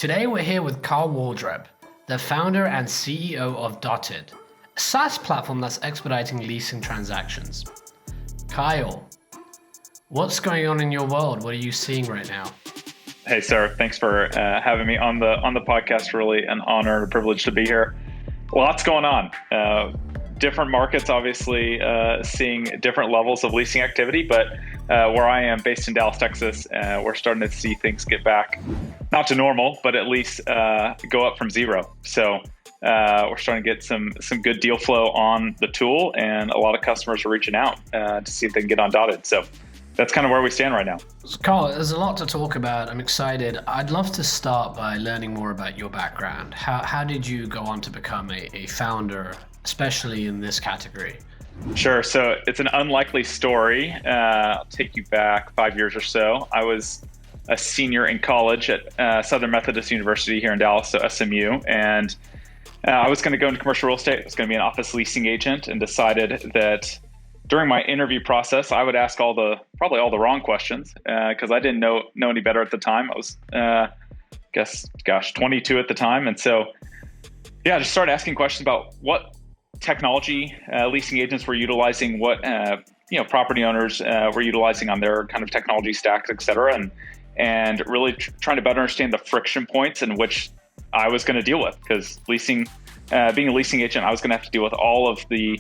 Today we're here with Carl Waldrep, the founder and CEO of Dottid, a SaaS platform that's expediting leasing transactions. Kyle, what's going on in your world? What are you seeing right now? Hey, Sarah, thanks for having me on the podcast. Really an honor and a privilege to be here. Lots going on. Different markets, obviously, seeing different levels of leasing activity. But where I am, based in Dallas, Texas, we're starting to see things get back, not to normal, but at least go up from zero. So we're starting to get some good deal flow on the tool, and a lot of customers are reaching out to see if they can get on Dottid. So that's kind of where we stand right now. Carl, there's a lot to talk about. I'm excited. I'd love to start by learning more about your background. How did you go on to become a founder, especially in this category? Sure. So it's an unlikely story. I'll take you back 5 years or so. I was a senior in college at Southern Methodist University here in Dallas, so SMU, and I was going to go into commercial real estate. I was going to be an office leasing agent, and decided that during my interview process, I would ask probably all the wrong questions because I didn't know any better at the time. I was, 22 at the time. And so, I just started asking questions about what technology leasing agents were utilizing, what property owners were utilizing on their kind of technology stacks, et cetera, and really trying to better understand the friction points in which I was going to deal with. Because being a leasing agent, I was going to have to deal with all of the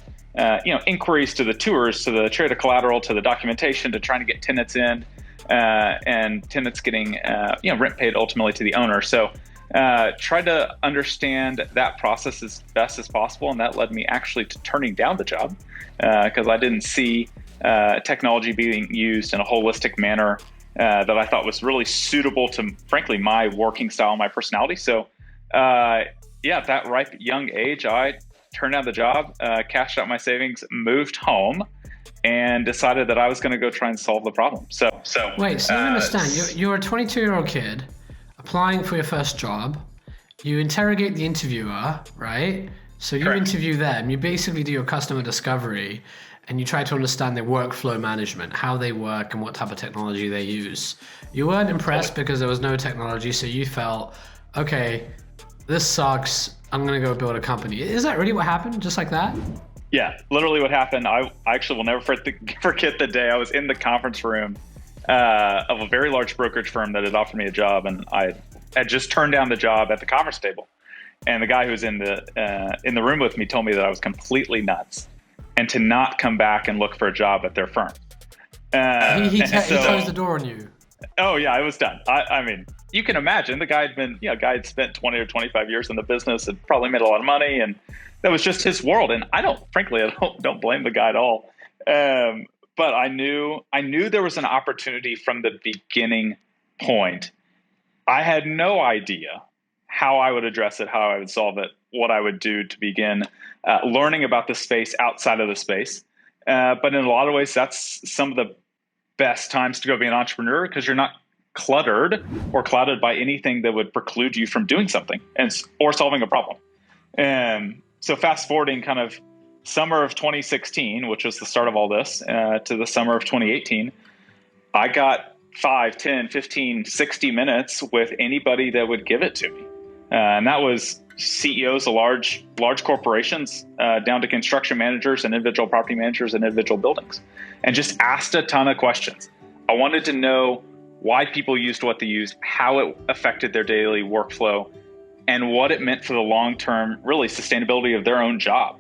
inquiries to the tours, to the trade of collateral, to the documentation, to trying to get tenants in, and tenants getting rent paid ultimately to the owner. So tried to understand that process as best as possible, and that led me actually to turning down the job because I didn't see technology being used in a holistic manner that I thought was really suitable to, frankly, my working style, my personality. So at that ripe young age, I turned down the job, cashed out my savings, moved home, and decided that I was going to go try and solve the problem. Wait, so you understand, you're a 22-year-old kid applying for your first job. You interrogate the interviewer, right? So you Correct. Interview them. You basically do your customer discovery, and you try to understand their workflow management, how they work and what type of technology they use. You weren't impressed because there was no technology, so you felt, okay, this sucks. I'm going to go build a company. Is that really what happened? Just like that? Yeah, literally what happened. I actually will never forget the day I was in the conference room of a very large brokerage firm that had offered me a job, and I had just turned down the job at the conference table. And the guy who was in the room with me told me that I was completely nuts and to not come back and look for a job at their firm. He closed the door on you. Oh yeah, I was done. I mean, you can imagine the guy had spent 20 or 25 years in the business and probably made a lot of money, and that was just his world. And I don't blame the guy at all. But I knew there was an opportunity from the beginning point. I had no idea how I would address it, how I would solve it, what I would do to begin learning about the space outside of the space. But in a lot of ways, that's some of the best times to go be an entrepreneur, because you're not cluttered or clouded by anything that would preclude you from doing something or solving a problem. So fast forwarding kind of summer of 2016, which was the start of all this, to the summer of 2018, I got 5, 10, 15, 60 minutes with anybody that would give it to me. And that was CEOs of large corporations down to construction managers and individual property managers and individual buildings, and just asked a ton of questions. I wanted to know why people used what they used, how it affected their daily workflow, and what it meant for the long-term, really, sustainability of their own job.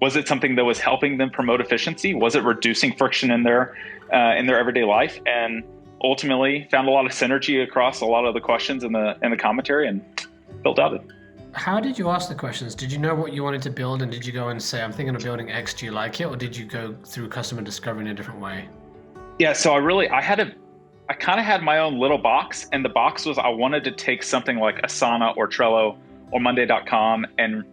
Was it something that was helping them promote efficiency? Was it reducing friction in their everyday life? And ultimately found a lot of synergy across a lot of the questions in the commentary and built out it. How did you ask the questions? Did you know what you wanted to build, and did you go and say, I'm thinking of building X, do you like it? Or did you go through customer discovery in a different way? Yeah, so I kind of had my own little box, and the box was I wanted to take something like Asana or Trello or Monday.com and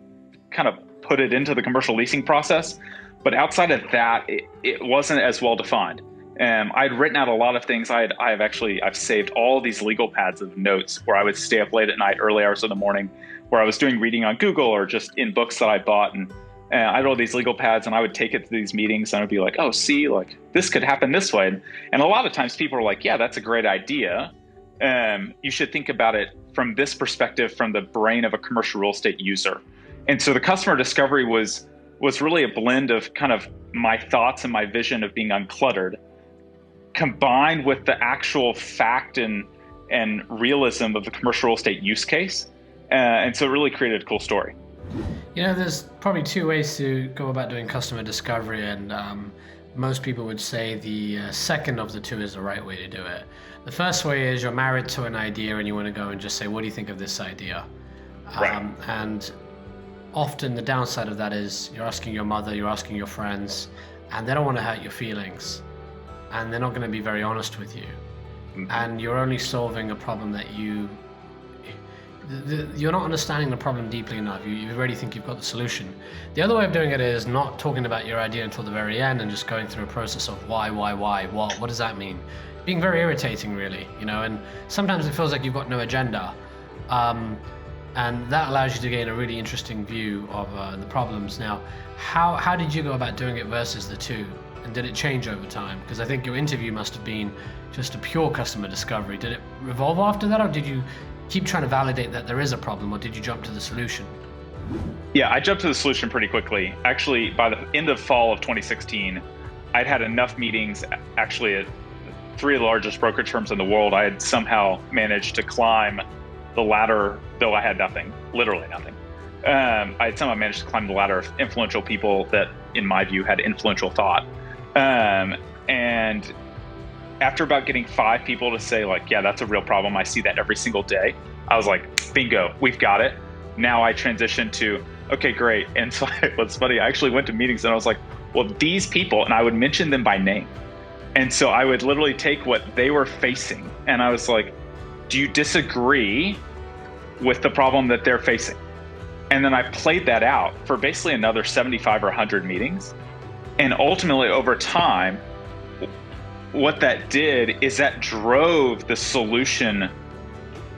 kind of put it into the commercial leasing process. But outside of that, it wasn't as well defined. I'd written out a lot of things. I've saved all these legal pads of notes where I would stay up late at night, early hours of the morning, where I was doing reading on Google or just in books that I bought. And I had all these legal pads, and I would take it to these meetings, and I would be like, oh, see, like this could happen this way. And a lot of times people are like, yeah, that's a great idea. you should think about it from this perspective, from the brain of a commercial real estate user. And so the customer discovery was really a blend of kind of my thoughts and my vision of being uncluttered, combined with the actual fact and realism of the commercial real estate use case. And so it really created a cool story. There's probably two ways to go about doing customer discovery, and most people would say the second of the two is the right way to do it. The first way is you're married to an idea and you want to go and just say, what do you think of this idea? Right. And often the downside of that is you're asking your mother, you're asking your friends, and they don't want to hurt your feelings. And they're not going to be very honest with you. Mm-hmm. And you're only solving a problem that you're not understanding the problem deeply enough. You already think you've got the solution. The other way of doing it is not talking about your idea until the very end and just going through a process of why, what does that mean? Being very irritating, really, and sometimes it feels like you've got no agenda. And that allows you to gain a really interesting view of the problems. Now, how did you go about doing it versus the two? And did it change over time? Because I think your interview must have been just a pure customer discovery. Did it revolve after that, or did you keep trying to validate that there is a problem, or did you jump to the solution? Yeah, I jumped to the solution pretty quickly. Actually, by the end of fall of 2016, I'd had enough meetings, actually at 3 of the largest brokerage firms in the world. I had somehow managed to climb the ladder, though I had nothing, literally nothing. I had somehow managed to climb the ladder of influential people that, in my view, had influential thought. And after about getting 5 people to say, like, yeah, that's a real problem, I see that every single day, I was like, bingo, we've got it. Now I transitioned to, okay, great. And so what's funny, I actually went to meetings and I was like, well, these people, and I would mention them by name. And so I would literally take what they were facing and I was like, do you disagree with the problem that they're facing? And then I played that out for basically another 75 or 100 meetings. And ultimately, over time, what that did is that drove the solution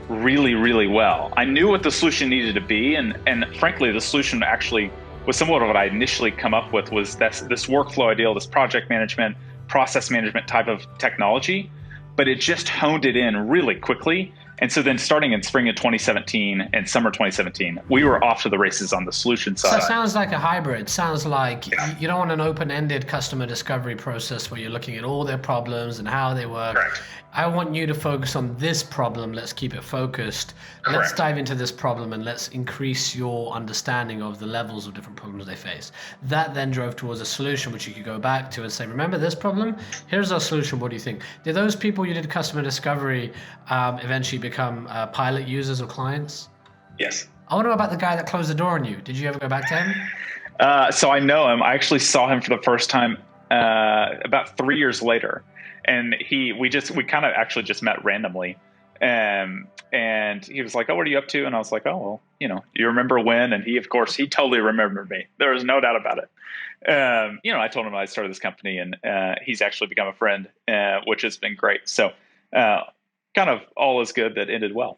really, really well. I knew what the solution needed to be. And frankly, the solution actually was somewhat of what I initially come up with was this workflow ideal, this project management, process management type of technology. But it just honed it in really quickly. And so then starting in spring of 2017 and summer 2017, we were off to the races on the solution side. So it sounds like a hybrid. Sounds like you don't want an open-ended customer discovery process where you're looking at all their problems and how they work. Correct. I want you to focus on this problem. Let's keep it focused. Correct. Let's dive into this problem and let's increase your understanding of the levels of different problems they face. That then drove towards a solution which you could go back to and say, remember this problem? Here's our solution. What do you think? Did those people you did customer discovery eventually become pilot users or clients? Yes. I want to know about the guy that closed the door on you. Did you ever go back to him? So I know him. I actually saw him for the first time about 3 years later. And we kind of actually just met randomly. And he was like, oh, what are you up to? And I was like, oh, well, you remember when? And he totally remembered me. There was no doubt about it. I told him I started this company and he's actually become a friend, which has been great. So kind of all is good that ended well.